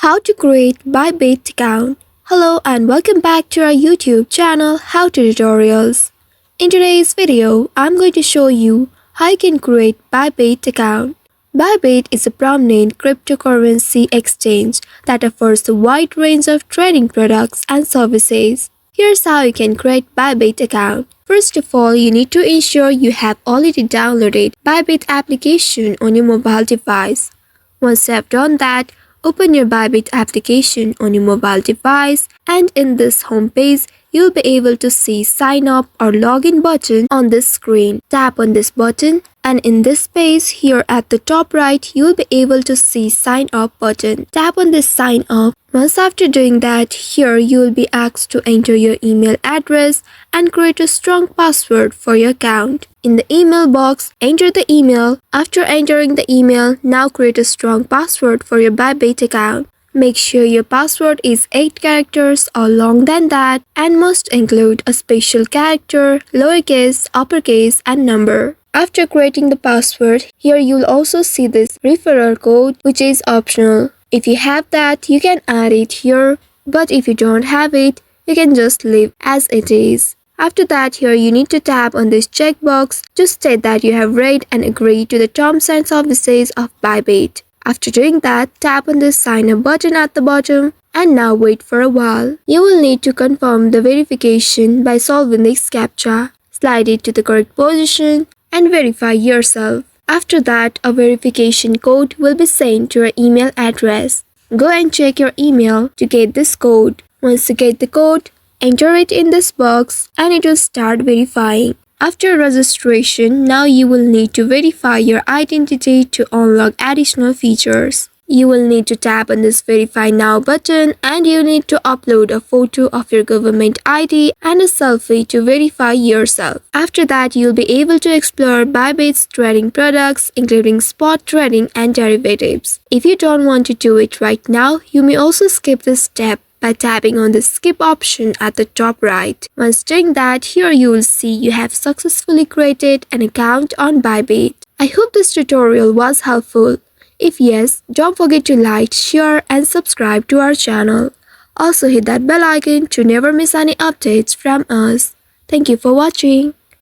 How to create Bybit account. Hello and welcome back to our YouTube channel How to Tutorials. In today's video, I'm going to show you how you can create Bybit account. Bybit is a prominent cryptocurrency exchange that offers a wide range of trading products and services. Here's how you can create Bybit account. First of all, you need to ensure you have already downloaded Bybit application on your mobile device. Once you have done that, open your Bybit application on your mobile device, and in this home page, you'll be able to see sign up or login button on this screen. Tap on this button, and in this page here at the top right, you'll be able to see sign up button. Tap on this sign up. Once after doing that, here you will be asked to enter your email address and create a strong password for your account. In the email box, enter the email. After entering the email, now create a strong password for your Bybit account. Make sure your password is 8 characters or longer than that and must include a special character, lowercase, uppercase, and number. After creating the password, here you'll also see this referral code, which is optional. If you have that, you can add it here, but if you don't have it, you can just leave as it is. After that, here you need to tap on this checkbox to state that you have read and agreed to the terms and services of Bybit. After doing that, tap on this sign up button at the bottom and now wait for a while. You will need to confirm the verification by solving this CAPTCHA. Slide it to the correct position and verify yourself. After that, a verification code will be sent to your email address. Go and check your email to get this code. Once you get the code, enter it in this box and it will start verifying. After registration, now you will need to verify your identity to unlock additional features. You will need to tap on this Verify Now button and you need to upload a photo of your government ID and a selfie to verify yourself. After that, you'll be able to explore Bybit's trading products, including spot trading and derivatives. If you don't want to do it right now, you may also skip this step by tapping on the skip option at the top right. Once doing that, here you will see you have successfully created an account on Bybit. I hope this tutorial was helpful. If yes, don't forget to like, share and subscribe to our channel. Also hit that bell icon to never miss any updates from us. Thank you for watching.